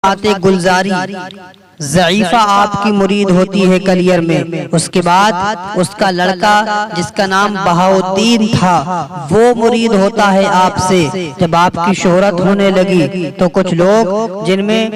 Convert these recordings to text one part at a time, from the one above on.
گلزاری ضعیفہ آپ کی مرید ہوتی ہے کلیر میں۔ اس کے بعد اس کا لڑکا جس کا نام بہاؤالدین تھا وہ مرید ہوتا ہے آپ سے۔ جب آپ کی شہرت ہونے لگی تو کچھ لوگ جن میں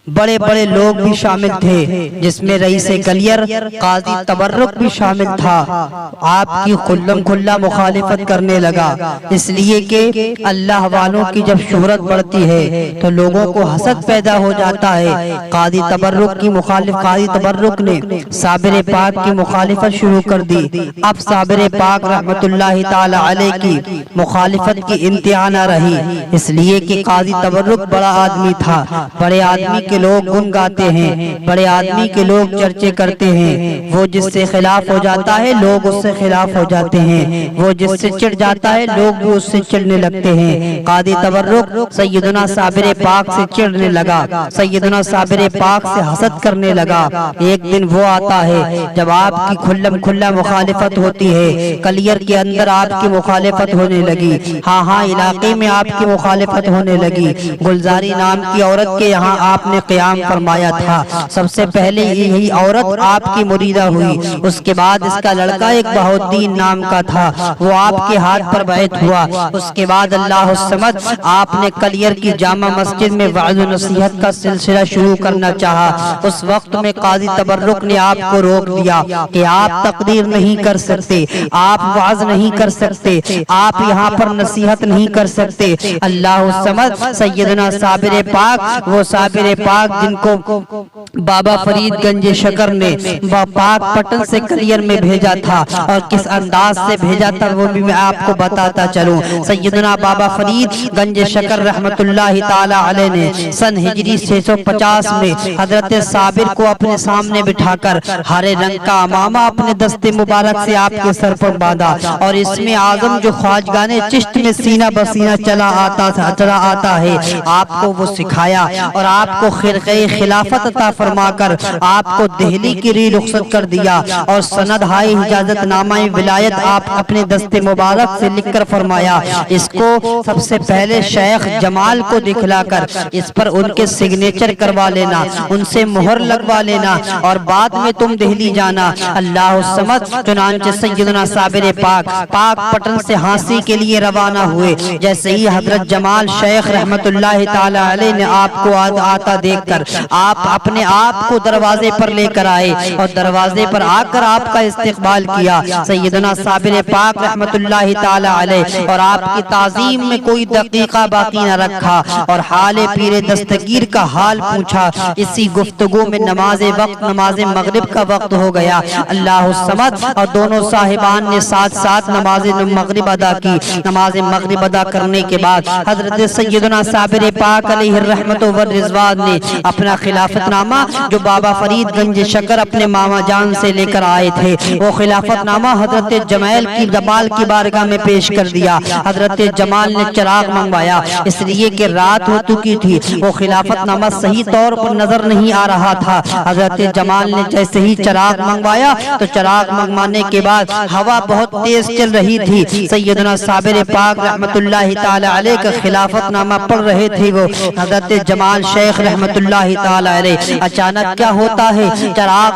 بڑے بڑے لوگ بھی شامل تھے، جس میں رئیس کلیر قاضی تبرک بھی شامل تھا، آپ کی کھلم کھلا مخالفت کرنے لگا، اس لیے کہ اللہ والوں کی جب شہرت بڑھتی ہے تو لوگوں کو حسد پیدا ہو جاتا ہے۔ قاضی تبرک نے صابر پاک کی مخالفت شروع کر دی۔ اب صابر پاک رحمت اللہ تعالی علیہ کی مخالفت کی انتہا نہ رہی، اس لیے کہ قاضی تبرک بڑا آدمی تھا، بڑے آدمی کے لوگ گن گاتے ہیں، بڑے آدمی کے لوگ چرچے کرتے ہیں، وہ جس سے خلاف ہو جاتا ہے لوگ اس سے خلاف ہو جاتے ہیں، وہ جس سے چڑھ جاتا ہے لوگ بھی اس سے چڑھنے لگتے ہیں۔ قاضی تبرک سیدنا صابر پاک سے چڑھنے لگا، سیدنا صابر پاک سے حسد کرنے لگا۔ ایک دن وہ آتا ہے جب آپ کی کھلم کھلا مخالفت ہوتی ہے، کلیر کے اندر آپ کی مخالفت ہونے لگی، ہاں علاقے میں آپ کی مخالفت ہونے لگی۔ گلزاری نام کی عورت کے یہاں آپ نے قیام فرمایا تھا، سب سے پہلے یہی عورت آپ کی مریدہ ہوئی، اس کے بعد اس کا لڑکا ایک بہاؤالدین نام کا تھا، وہ آپ کے ہاتھ پر بیعت ہوا۔ اس کے بعد اللہ الصمد آپ نے کلیر کی جامع مسجد میں وعظ و نصیحت کا سلسلہ شروع کرنا چاہا۔ اس وقت میں قاضی تبرک نے آپ کو روک دیا کہ آپ تقریر نہیں کر سکتے، آپ وعظ نہیں کر سکتے، آپ یہاں پر نصیحت نہیں کر سکتے۔ اللہ الصمد سیدنا صابر پاک، وہ صابر پاک جن کو بابا فرید گنج شکر نے پاک پٹن سے کلیر میں بھیجا تھا، اور کس انداز سے بھیجا تھا وہ بھی میں آپ کو بتاتا چلوں۔ سیدنا بابا فرید گنج شکر رحمت اللہ تعالی علیہ نے سن ہجری 650 میں حضرت صابر کو اپنے سامنے بٹھا کر ہرے رنگ کا امامہ اپنے دست مبارک سے آپ کے سر پر باندھا، اور اس میں اعظم جو خواجگان چشت میں سینہ بسینہ چلا آتا ہے آپ کو وہ سکھایا، اور آپ کو خرقہ خلافت عطا فرما کر آپ کو دہلی کی ری رخصت کر دیا، اور سند ہائے اجازت نامہ ولایت آپ اپنے دست مبارک سے لکھ کر فرمایا، اس کو سب سے پہلے شیخ جمال کو دکھلا کر اس پر ان کے سگنیچر کروا لینا، ان سے مہر لگوا لینا، اور بعد میں تم دہلی جانا۔ اللہ الصمد چنانچہ سیدنا صابر پاک پٹن سے ہانسی کے لیے روانہ ہوئے۔ جیسے ہی حضرت جمال شیخ رحمت اللہ تعالی علیہ نے آپ کو آتا دیکھ کر آپ اپنے آپ کو دروازے پر لے کر آئے، اور دروازے پر آ کر آپ کا استقبال کیا۔ سیدنا صابر پاک رحمت اللہ تعالی علیہ اور آپ کی تعظیم میں کوئی دقیقہ باقی نہ رکھا، اور حال پیر دستگیر کا حال پوچھا۔ اسی گفتگو میں نماز مغرب کا وقت ہو گیا۔ اللہ الصمد اور دونوں صاحبان نے ساتھ ساتھ نماز مغرب ادا کی۔ نماز مغرب ادا کرنے کے بعد حضرت سیدنا صابر پاک علیہ الرحمت والرضوان نے اپنا خلافت نامہ جو بابا فرید گنج شکر اپنے ماما جان سے لے کر آئے تھے، وہ خلافت نامہ حضرت جمال کی بارگاہ میں پیش کر دیا۔ حضرت جمال نے چراغ منگوایا، اس لیے کہ رات ہو چکی تھی، وہ خلافت نامہ صحیح طور پر نظر نہیں آ رہا تھا۔ حضرت جمال نے جیسے ہی چراغ منگوایا تو چراغ منگوانے کے بعد ہوا بہت تیز چل رہی تھی۔ سیدنا صابر پاک رحمت اللہ تعالی علیہ کا خلافت نامہ پڑھ رہے تھے وہ حضرت جمال شیخ رحمت اللہ تعالی علیہ۔ اچانک کیا ہوتا ہے، چراغ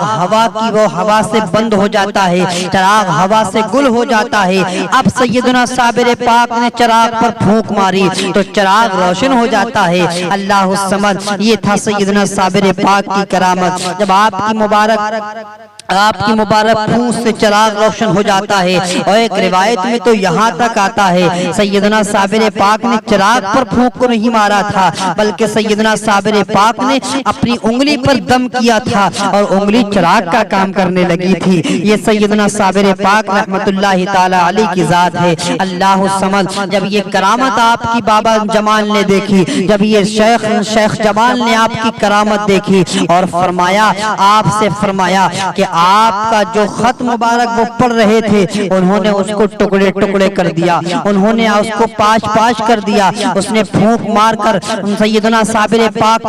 ہوا سے بند ہو جاتا ہے، چراغ ہوا سے گل ہو جاتا ہے۔ اب سیدنا صابر پاک نے چراغ پر پھونک ماری تو چراغ روشن ہو جاتا ہے۔ اللہ الصمد یہ تھا سیدنا صابر پاک کی کرامت، جب آپ کی مبارک پھونک سے چراغ روشن ہو جاتا ہے۔ اور ایک روایت میں تو یہاں تک آتا ہے سیدنا صابر پاک نے چراغ پر پھونک کو نہیں مارا تھا، بلکہ سیدنا صابر پاک نے اپنی انگلی پر دم کیا تھا اور انگلی چراغ کا کام کرنے لگی تھی۔ یہ سیدنا صابر پاک رحمت اللہ تعالی علیہ کی ذات ہے۔ اللہ الصمد جب یہ کرامت آپ کی بابا جمال نے دیکھی، جب یہ شیخ جمال نے آپ کی کرامت دیکھی، اور آپ سے فرمایا کہ آپ کا جو خط مبارک وہ پڑھ رہے تھے انہوں نے اس کو ٹکڑے ٹکڑے کر دیا، انہوں نے اس کو پاش پاش کر دیا۔ اس نے پھونک مار کر سیدنا صابر پاک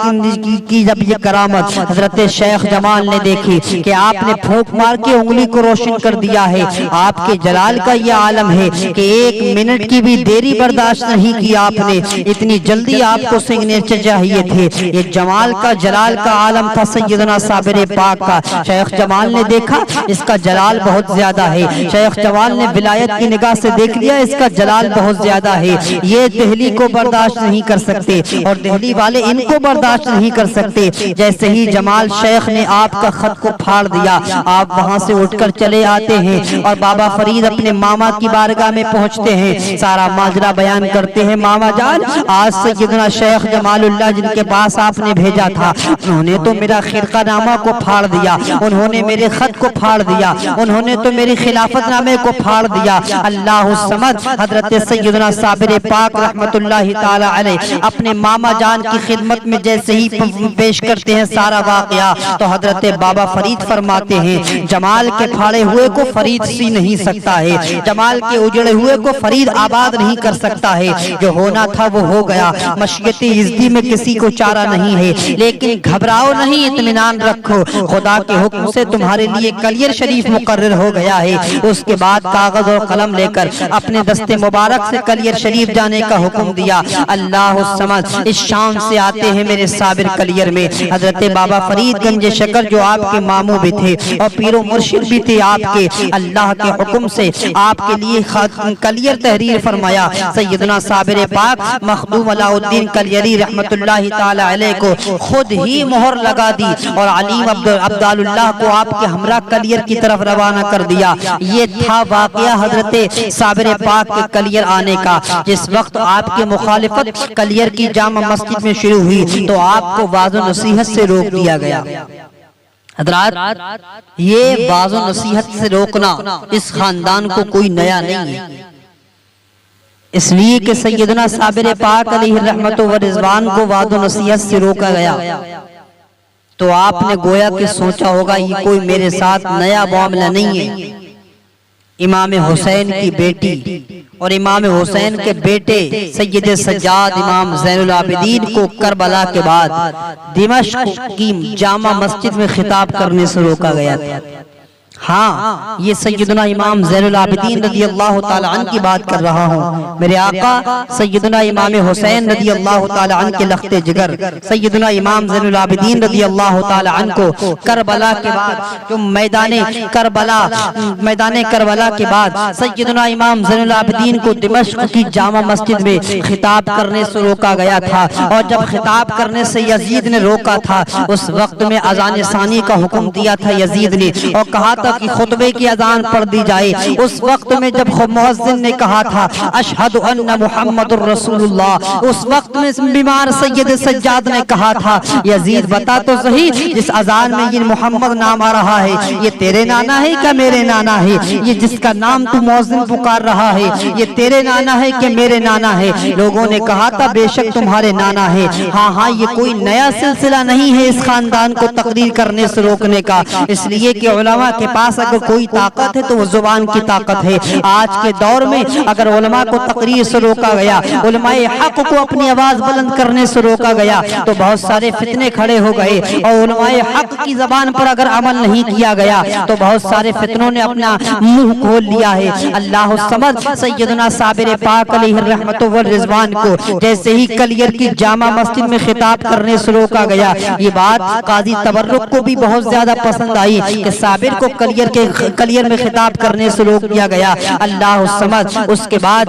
کی جب یہ کرامت حضرت شیخ جمال نے دیکھی کہ آپ نے پھونک مار کے انگلی کو روشن کر دیا ہے، آپ کے جلال کا یہ عالم ہے کہ ایک منٹ کی بھی دیری برداشت نہیں کی آپ نے، اتنی جلدی آپ کو سگنیچر چاہیے تھے۔ یہ جمال کا جلال کا عالم تھا سیدنا صابر پاک کا۔ شیخ جمال نے دیکھا اس کا جلال بہت زیادہ ہے، شیخ جمال نے ولایت کی نگاہ سے دیکھ لیا اس کا جلال بہت زیادہ ہے، یہ دہلی کو برداشت نہیں کر سکتے اور دہلی والے ان کو برداشت نہیں کر سکتے۔ جیسے ہی جمال شیخ نے آپ کا خط کو پھاڑ دیا، آپ وہاں سے اٹھ کر چلے آتے ہیں اور بابا فرید اپنے ماما کی بارگاہ میں پہنچتے ہیں، سارا ماجرا بیان کرتے ہیں۔ ماما جان، آج سیدنا شیخ جمال اللہ جن کے پاس آپ نے بھیجا تھا، انہوں نے تو میرا خرقہ نامہ کو پھاڑ دیا، انہوں نے میرے خط کو پھاڑ دیا، انہوں نے تو میری خلافت نامے کو پھاڑ دیا۔ اللہ الصمد حضرت سیدنا صابر پاک رحمت اللہ تعالی علیہ اپنے ماما جان کی خدمت میں جیسے ہی پیش کرتے ہیں سارا واقعہ، تو حضرت بابا فرید فرماتے ہیں جمال کے پھاڑے ہوئے کو فرید سی نہیں سکتا ہے، جمال کے اجڑے ہوئے کو فرید آباد نہیں کر سکتا ہے، جو ہونا تھا وہ ہو گیا، مشیت یزدی میں کسی کو چارہ نہیں ہے، لیکن گھبراؤ نہیں، اطمینان رکھو، خدا کے حکم سے تمہارے لیے کلیر شریف مقرر ہو گیا ہے۔ اس کے بعد کاغذ اور قلم لے کر اپنے دست مبارک سے کلیر شریف جانے کا حکم دیا۔ اللہ الصمد اس شام سے آتے ہیں میرے صابر کلیر میں حضرت بابا فرید گنج شکر جو آپ کے ماموں بھی تھے اور پیر و مرشد بھی تھے آپ کے، اللہ کے حکم سے آپ کے لیے کلیر تحریر فرمایا۔ سیدنا صابر پاک مخدوم علاء الدین کلیری رحمت اللہ تعالی علیہ کو خود ہی مہر لگا دی اور علیم عبدال اللہ کو آپ کے ہمراہ کلیر کی طرف روانہ کر دیا۔ یہ تھا واقعہ حضرت صابر پاک کے کلیر آنے کا۔ جس وقت آپ کے مخالفت کلیر کی جامع مسجد میں شروع ہوئی تو آپ کو واعظ و نصیحت سے روک دیا گیا۔ حضرات، یہ واعظ و نصیحت سے روکنا اس خاندان کو کوئی نیا نہیں ہے، اس لیے کہ سیدنا صابر پاک علیہ رحمت و رضوان کو واعظ و نصیحت سے روکا گیا تو آپ نے گویا کہ سوچا ہوگا یہ کوئی میرے ساتھ نیا معاملہ نہیں ہے۔ امام حسین کی بیٹی اور امام حسین کے بیٹے سید سجاد امام زین العابدین کو کربلا کے بعد دمشق کی جامع مسجد میں خطاب کرنے سے روکا گیا تھا۔ ہاں، یہ سیدنا امام زین العابدین رضی اللہ تعالی عنہ کی بات کر رہا ہوں۔ میرے آقا سیدنا امام حسین رضی اللہ تعالی عنہ کے لخت جگر سیدنا امام زین العابدین رضی اللہ تعالی عنہ کو کربلا کے بعد جو میدان کربلا کے بعد سیدنا امام زین العابدین کو دمشق کی جامع مسجد میں خطاب کرنے سے روکا گیا تھا، اور جب خطاب کرنے سے یزید نے روکا تھا اس وقت میں اذان ثانی کا حکم دیا تھا یزید نے اور کہا تھا کہ خطبے کی اذان پڑھ دی جائے۔ اس وقت میں جب مؤذن نے کہا تھا اشہد ان محمد الرسول اللہ، اس وقت میں بیمار سید سجاد نے کہا تھا یزید بتا تو صحیح، جس اذان میں یہ محمد نام آ رہا ہے یہ تیرے نانا ہے کہ میرے نانا ہے؟ یہ جس کا نام تو مؤذن پکار رہا ہے یہ تیرے نانا ہے کہ میرے نانا ہے؟ لوگوں نے کہا تھا بے شک تمہارے نانا ہے۔ ہاں، یہ کوئی نیا سلسلہ نہیں ہے اس خاندان کو تقریر کرنے سے روکنے کا، اس لیے کہ علماء کے پاس اگر کوئی طاقت ہے تو وہ زبان کی طاقت ہے۔ آج کے دور میں اگر علماء کو تقریر سے روکا گیا، علماء حق کو اپنی آواز بلند کرنے سے روکا گیا تو بہت سارے فتنے کھڑے ہو گئے، اور علماء حق کی زبان پر اگر عمل نہیں کیا گیا تو بہت سارے فتنوں نے اپنا منہ کھول لیا ہے۔ اللہ الصمد سیدنا صابر پاک علیہ رحمت و رضوان کو جیسے ہی کلیر کی جامع مسجد میں خطاب کرنے سے روکا گیا، یہ بات قاضی تبرک کو بھی بہت زیادہ پسند آئی کہ صابر کو کلیر میں خطاب کرنے سے روک دیا گیا۔ اللہ الصمد اس کے بعد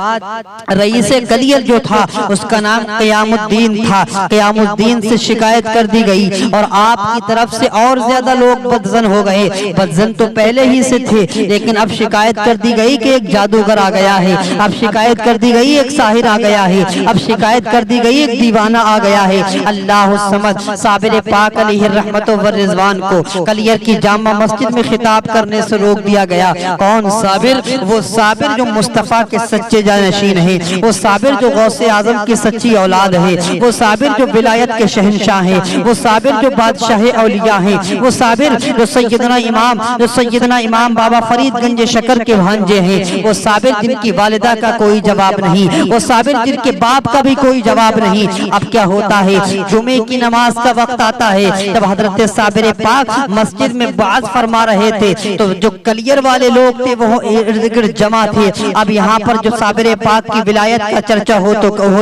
رئیس کلیر جو تھا اس کا نام قیام الدین تھا، قیام الدین سے شکایت کر دی گئی اور آپ کی طرف سے اور زیادہ لوگ بدزن ہو گئے۔ بدزن تو پہلے ہی سے تھے لیکن اب شکایت کر دی گئی کہ ایک جادوگر آ گیا ہے، اب شکایت کر دی گئی ایک ساحر آ گیا ہے، اب شکایت کر دی گئی ایک دیوانہ آ گیا ہے۔ اللہ الصمد صابر پاک علیہ رحمت و رضوان کو کلیر کی جامع مسجد میں خطاب کرنے سے روک دیا گیا۔ کون صابر؟ وہ صابر جو مصطفیٰ کے سچے جانشین ہیں، وہ صابر جو غوث اعظم کی سچی اولاد ہے، وہ صابر جو ولایت کے شہنشاہ ہیں، وہ صابر جو بادشاہ اولیاء ہیں، وہ صابر جو سیدنا امام بابا فرید گنج شکر کے بھانجے ہیں، وہ صابر جن کی والدہ کا کوئی جواب نہیں، وہ صابر جن کے باپ کا بھی کوئی جواب نہیں۔ اب کیا ہوتا ہے؟ جمعے کی نماز کا وقت آتا ہے، جب حضرت صابر پاک مسجد میں وعظ فرما رہے تھے تو جو کلیر والے لوگ تھے وہ ارد گرد جمع تھے۔ اب یہاں پر جو صابر پاک کی ولایت کا چرچا ہو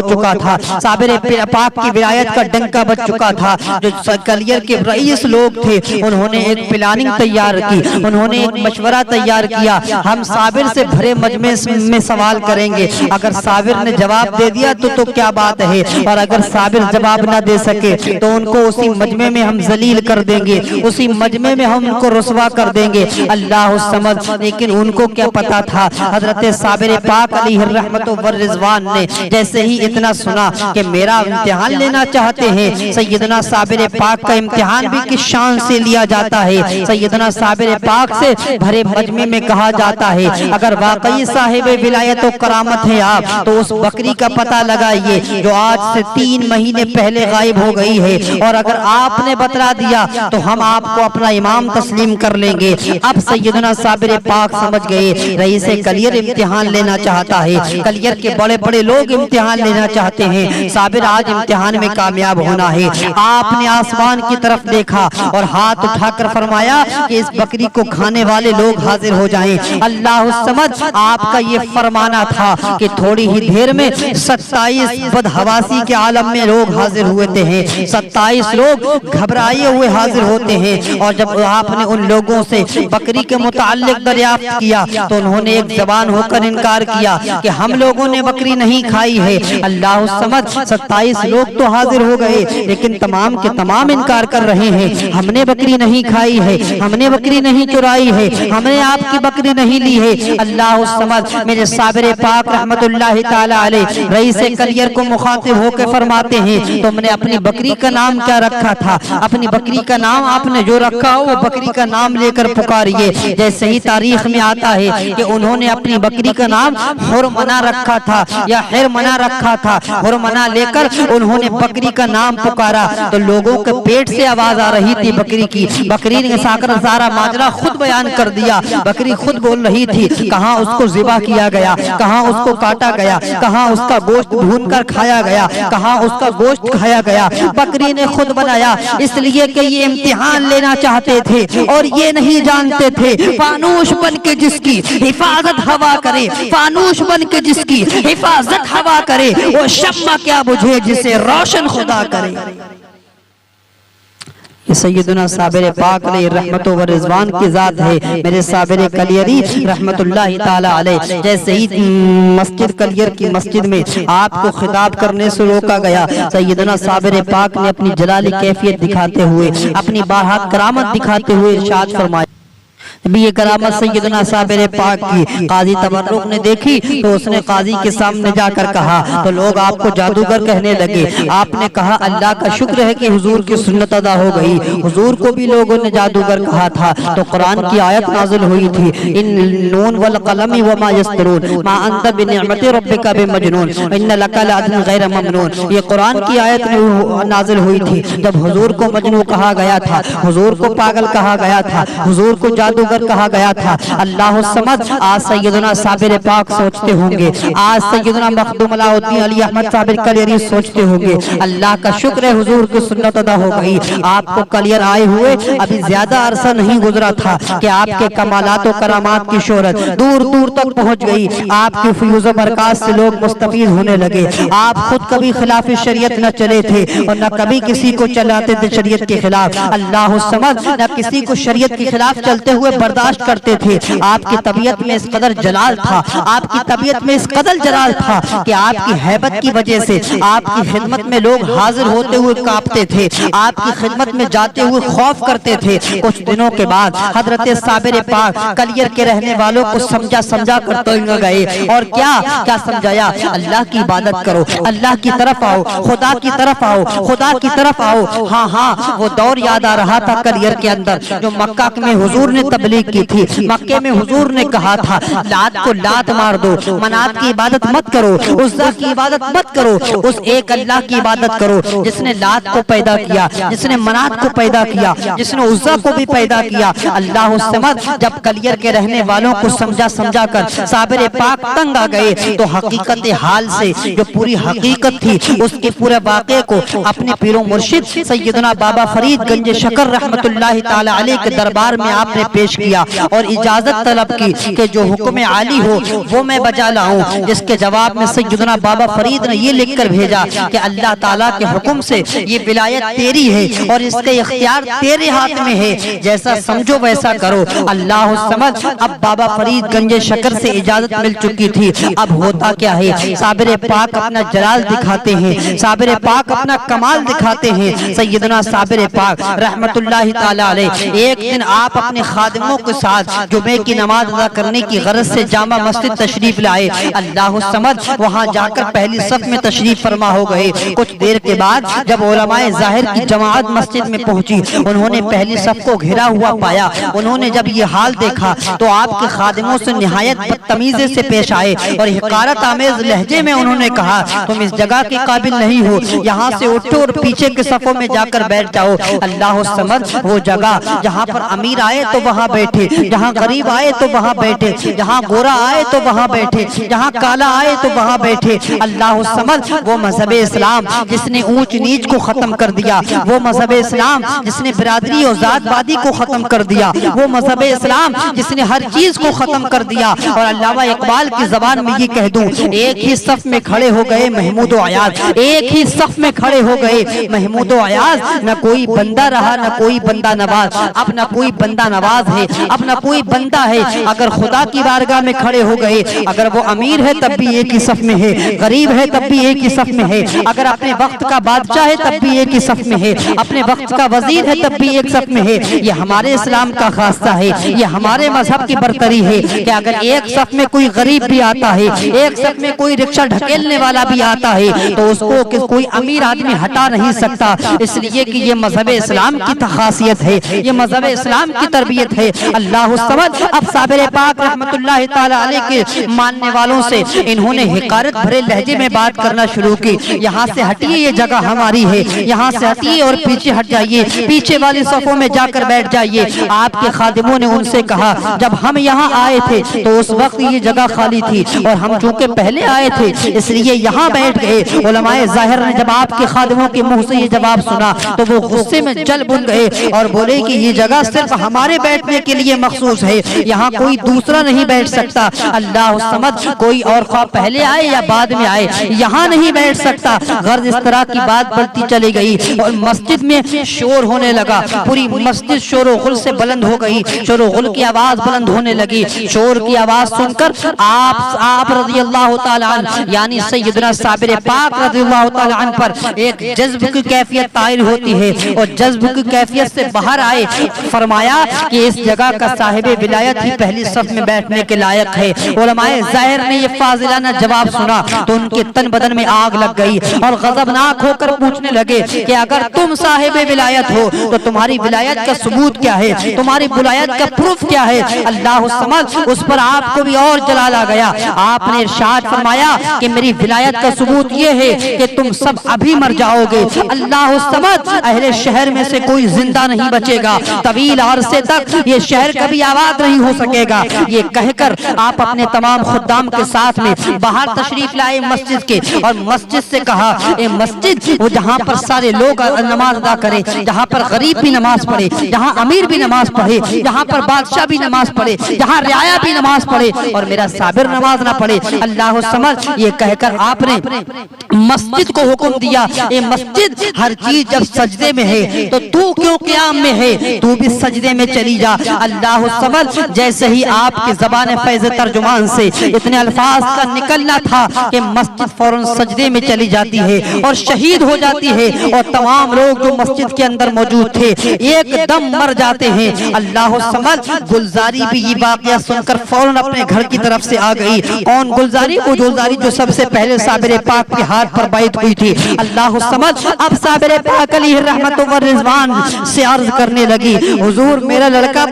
چکا تھا، صابر پاک کی ولایت کا ڈنکا بج چکا تھا، جو کلیر کے رئیس لوگ تھے انہوں نے ایک پلاننگ تیار کی، انہوں نے ایک مشورہ تیار کیا، ہم صابر سے بھرے مجمع میں سوال کریں گے، اگر صابر نے جواب دے دیا تو کیا بات ہے، اور اگر صابر جواب نہ دے سکے تو ان کو اسی مجمع میں ہم ذلیل کر دیں گے، اسی مجمع میں ہم ان کو رسوا کر دیں گے۔ اللہ الصمد۔ لیکن ان کو کیا پتا تھا، حضرت صابر پاک علیہ الرحمت والرضوان نے جیسے ہی اتنا سنا کہ میرا امتحان لینا چاہتے ہیں، سیدنا صابر پاک کا امتحان بھی کس شان سے لیا جاتا ہے۔ سیدنا صابر پاک سے بھرے مجمع میں کہا جاتا ہے اگر واقعی صاحب ولایت و کرامت ہے آپ تو اس بکری کا پتہ لگائیے جو آج سے 3 مہینے پہلے غائب ہو گئی ہے، اور اگر آپ نے بتلا دیا تو ہم آپ کو اپنا امام تسلیم کر لیں گے۔ اب سیدنا صابر پاک سمجھ گئے رئیس کلیر امتحان لینا چاہتا ہے، کلیر کے بڑے بڑے لوگ امتحان لینا چاہتے ہیں، صابر آج امتحان میں کامیاب ہونا ہے۔ آپ نے آسمان کی طرف دیکھا اور ہاتھ اٹھا کر فرمایا کہ اس بکری کو کھانے والے لوگ حاضر ہو جائیں۔ اللہ الصمد۔ آپ کا یہ فرمانا تھا کہ تھوڑی ہی دیر میں 27 بدحواسی کے عالم میں لوگ حاضر ہوتے ہیں، 27 لوگ گھبرائے ہوئے حاضر ہوتے ہیں، اور جب آپ نے ان لوگوں سے بکری کے متعلق دریافت کیا تو انہوں نے ایک زبان ہو کر انکار کیا کہ ہم لوگوں نے بکری نہیں کھائی ہے۔ اللہ الصمد۔ 27 لوگ تو حاضر ہو گئے لیکن تمام کے تمام انکار کر رہے ہیں، ہم نے بکری نہیں کھائی ہے، ہم نے بکری نہیں چرائی ہے، ہم نے آپ کی بکری نہیں لی ہے۔ اللہ الصمد۔ میرے صابر پاک رحمت اللہ تعالی علیہ رئیس کلیر کو مخاطب ہو کے فرماتے ہیں تم نے اپنی بکری کا نام کیا رکھا تھا؟ اپنی بکری کا نام آپ نے جو رکھا ہو وہ بکری کا نام لے کر پکاریے۔ جیسے ہی تاریخ میں آتا ہے کہ انہوں نے اپنی بکری کا نام حرمنا رکھا تھا یا حرمنا رکھا تھا، حرمنا لے کر انہوں نے بکری کا نام پکارا تو لوگوں کے پیٹ سے آواز آ رہی تھی بکری کی، بکری نے سارا ماجرا خود بیان کر دیا، بکری خود بول رہی تھی کہاں اس کو ذبح کیا گیا، کہاں اس کو کاٹا گیا، کہاں اس کا گوشت بھون کر کھایا گیا، کہاں اس کا گوشت کھایا گیا، بکری نے خود بنایا، اس لیے کہ یہ امتحان لینا چاہتے تھے اور یہ نہیں جانتے تھے فانوش بن کے جس کی حفاظت ہوا کرے، فانوش بن کے جس کی حفاظت ہوا کرے وہ شمع کیا بجھے جسے روشن خدا کرے۔ یہ سیدنا صابر پاک علیہ رحمت و رضوان کی ذات ہے۔ میرے صابر کلیری رحمت اللہ تعالی علیہ جیسے ہی مسجد کلیر کی مسجد میں آپ کو خطاب کرنے سے روکا گیا، سیدنا صابر پاک نے اپنی جلالی کیفیت دکھاتے ہوئے، اپنی باہات کرامت دکھاتے ہوئے ارشاد فرمایا۔ یہ کرامت سیدنا صابر پاک کی قاضی تبرک نے دیکھی تو اس نے قاضی کے سامنے جا کر کہا تو لوگ آپ کو جادوگر کہنے لگے۔ آپ نے کہا اللہ کا شکر ہے کہ حضور کی سنت ادا ہو گئی، حضور کو بھی لوگوں نے جادوگر کہا تھا تو قرآن کی آیت نازل ہوئی تھی ان نون والقلم وما یسطرون ما انت بنعمت ربک بمجنون ان لک لاجرا غیر ممنون۔ یہ قرآن کی آیت نازل ہوئی تھی جب حضور کو مجنون کہا گیا تھا، حضور کو پاگل کہا گیا تھا، حضور کو جادوگر کہا گیا تھا۔ اللہ الصمد۔ آج سیدنا صابر پاک سوچتے ہوں گے، آج سیدنا مخدوم علاء الدین علی احمد صابر کلیری سوچتے ہوں گے اللہ کا شکر ہے حضور کی سنت ادا ہو گئی۔ آپ کو کلیر آئے ہوئے ابھی زیادہ عرصہ نہیں گزرا تھا کہ آپ کے کمالات و کرامات کی شہرت دور دور تک پہنچ گئی، آپ کی فیوز و برکات سے لوگ مستفید ہونے لگے۔ آپ خود کبھی خلاف شریعت نہ چلے تھے اور نہ کبھی کسی کو چلاتے تھے شریعت کے خلاف، اللہ الصمد، نہ کسی کو شریعت کے خلاف چلتے ہوئے برداشت کرتے تھے۔ آپ کی طبیعت میں اس قدر جلال تھا، آپ کی طبیعت میں اس قدر جلال تھا کہ آپ کی ہیبت کی وجہ سے آپ کی خدمت میں لوگ حاضر ہوتے ہوئے کانپتے تھے، آپ کی خدمت میں جاتے ہوئے خوف کرتے تھے۔ کچھ دنوں کے بعد حضرت صابر پاک کلیر کے رہنے والوں کو سمجھا کرتے گئے اور کیا سمجھایا؟ اللہ کی عبادت کرو، اللہ کی طرف آؤ، خدا کی طرف آؤ، خدا کی طرف آؤ۔ ہاں وہ دور یاد آ رہا تھا کلیر کے اندر جو مکہ میں حضور نے تبلیغ تبلیغ کی تھی۔ مکے میں حضور نے کہا تھا لات کو لات مار دو، منات کی عبادت مت کرو، عزا کی عبادت مت کرو، اس ایک اللہ کی عبادت کرو جس نے لات کو پیدا کیا، جس نے منات کو پیدا کیا، جس نے عزا کو بھی پیدا کیا، اللہ الصمد۔ جب کلیر کے رہنے والوں کو سمجھا کر صابر پاک تنگ آ گئے تو حقیقت حال سے جو پوری حقیقت تھی اس کے پورے واقعے کو اپنے پیر و مرشد سیدنا بابا فرید گنج شکر رحمت اللہ تعالی علیہ کے دربار میں آپ نے پیش کیا اور اجازت طلب کی کہ جو حکم عالی ہو وہ میں بجا لاؤں، جس کے جواب میں سیدنا بابا فرید نے یہ لکھ کر بھیجا کہ اللہ تعالیٰ کے حکم سے یہ ولایت تیری ہے اور اس کے اختیار تیرے ہاتھ میں ہے، جیسا سمجھو ویسا کرو۔ اللہ الصمد۔ اب بابا فرید گنج شکر سے اجازت مل چکی تھی، اب ہوتا کیا ہے، صابر پاک اپنا جلال دکھاتے ہیں، صابر پاک اپنا کمال دکھاتے ہیں۔ سیدنا صابر پاک رحمت اللہ تعالی علیہ ایک دن آپ اپنے خادموں کے ساتھ جمعے کی نماز ادا کرنے کی غرض سے جامع مسجد تشریف لائے۔ اللہ الصمد۔ وہاں جا کر پہلی صف میں تشریف فرما ہو گئے۔ کچھ دیر کے بعد جب علماء ظاہر کی جماعت مسجد میں پہنچی، انہوں نے پہلی صف کو گھرا ہوا پایا۔ انہوں نے جب یہ حال دیکھا تو آپ کے خادموں سے نہایت بدتمیزی سے پیش آئے اور حقارت آمیز لہجے میں انہوں نے کہا تم اس جگہ کے قابل نہیں ہو، یہاں سے اٹھو اور پیچھے کے صفوں میں جا کر بیٹھ جاؤ۔ اللہ الصمد۔ وہ جگہ جہاں پر امیر آئے تو وہاں بیٹھے، جہاں غریب آئے تو وہاں بیٹھے، جہاں گورا آئے تو وہاں بیٹھے، جہاں کالا آئے تو وہاں بیٹھے۔ اللہ الصمد۔ وہ مذہب اسلام جس نے اونچ نیچ کو ختم کر دیا، وہ مذہب اسلام جس نے برادری اور ذات بادی کو ختم کر دیا، وہ مذہب اسلام جس نے ہر چیز کو ختم کر دیا۔ اور علامہ اقبال کی زبان میں یہ کہہ دوں، ایک ہی صف میں کھڑے ہو گئے محمود و ایاز، ایک ہی صف میں کھڑے ہو گئے محمود و ایاز۔ نہ کوئی بندہ رہا نہ کوئی بندہ نواز، اب نہ کوئی بندہ نواز ہے، اب نہ کوئی بندہ ہے۔ اگر خدا کی بارگاہ میں کھڑے ہو گئے، اگر وہ امیر ہے تب بھی ایک ہی صف میں ہے، غریب ہے تب بھی ایک ہی صف میں ہے، اگر اپنے وقت کا بادشاہ ہے تب بھی ایک ہی صف میں ہے، اپنے وقت کا وزیر ہے تب بھی ایک صف میں ہے۔ یہ ہمارے اسلام کا خاصہ ہے، یہ ہمارے مذہب کی برتری ہے کہ اگر ایک صف میں کوئی غریب بھی آتا ہے، ایک صف میں کوئی رکشہ ڈھکیلنے والا بھی آتا ہے تو اس کو کوئی امیر آدمی ہٹا نہیں سکتا، اس لیے کہ یہ مذہب اسلام کی خاصیت ہے، یہ مذہب اسلام کی تربیت ہے۔ اللہ الصمد۔ اب صابر پاک رحمت اللہ تعالی علیہ کے ماننے والوں سے انہوں نے حقارت بھرے لہجے میں بات کرنا شروع کی، یہاں سے ہٹیے، یہ جگہ ہماری ہے، یہاں سے ہٹیے اور پیچھے ہٹ جائیے، پیچھے والی صفوں میں جا کر بیٹھ جائیے۔ آپ کے خادموں نے ان سے کہا جب ہم یہاں آئے تھے تو اس وقت یہ جگہ خالی تھی اور ہم چونکہ پہلے آئے تھے اس لیے یہاں بیٹھ گئے۔ علماء ظاہر نے جب آپ کے خادموں کے منہ سے یہ جواب سنا تو وہ غصے میں جل بن گئے اور بولے کہ یہ جگہ صرف ہمارے بیٹھنے کے لیے مخصوص ہے، یہاں کوئی دوسرا نہیں بیٹھ سکتا۔ اللہ الصمد۔ کوئی اور خواہ پہلے آئے یا بعد میں آئے یہاں نہیں بیٹھ سکتا۔ غرض اس طرح کی بات بڑھتی چلی گئی اور مسجد میں شور ہونے لگا، پوری مسجد شور و غل سے بلند ہو گئی، شور و غل کی آواز بلند ہونے لگی۔ شور کی آواز سن کر آپ رضی اللہ تعالی عنہ یعنی سیدنا صابر پاک رضی اللہ تعالی عنہ پر ایک جذب کی کیفیت طائر ہوتی ہے اور جذب کی کیفیت سے باہر آئے، فرمایا کہ اس جگہ کا صاحب ولایت ہی پہلی صف میں بیٹھنے کے لائق ہے۔ علماء ظاہر نے یہ فاضلانہ جواب سنا تو ان کے تن بدن میں آگ لگ گئی اور غضبناک ہو کر پوچھنے لگے کہ اگر تم صاحب ولایت ہو تو تمہاری ولایت کا ثبوت کیا ہے، تمہاری ولایت کا پروف کیا ہے؟ اللہ الصمد۔ اس پر آپ کو بھی اور جلال آ گیا۔ آپ نے ارشاد فرمایا کہ میری ولایت کا ثبوت یہ ہے کہ تم سب ابھی مر جاؤ گے۔ اللہ الصمد۔ اہل شہر میں سے کوئی زندہ نہیں بچے گا، طویل عرصے تک یہ شہر کبھی آباد نہیں ہو سکے گا۔ یہ کہہ کر آپ اپنے تمام خدام کے ساتھ میں باہر تشریف لائے مسجد کے اور مسجد سے کہا اے مسجد وہ جہاں پر سارے لوگ نماز ادا کریں، جہاں پر غریب بھی نماز پڑھے، جہاں امیر بھی نماز پڑھے، جہاں پر بادشاہ بھی نماز پڑھے، جہاں رعایا بھی نماز پڑھے اور میرا صابر نماز نہ پڑھے۔ اللہ الصمد۔ یہ کہہ کر آپ نے مسجد کو حکم دیا اے مسجد ہر چیز جب سجدے میں ہے تو کیوں قیام میں ہے، تو بھی سجدے میں چلی جا۔ اللہ الصمد۔ جیسے ہی آپ کی زبان فیض ترجمان سے اتنے الفاظ کا نکلنا تھا کہ مسجد فوراً سجدے میں چلی جاتی ہے اور شہید ہو جاتی ہے اور تمام لوگ جو مسجد کے اندر موجود تھے ایک دم مر جاتے ہیں۔ اللہ الصمد۔ گلزاری بھی یہ واقعہ سن کر فوراً اپنے گھر کی طرف سے آ گئی۔ کون گلزاری؟ وہ گلزاری جو سب سے پہلے صابر پاک کے ہاتھ پر بیعت ہوئی تھی۔ اللہ الصمد۔ اب صابر پاک علیہ رحمت و رضوان سے عرض کرنے لگی حضور میرا لڑکا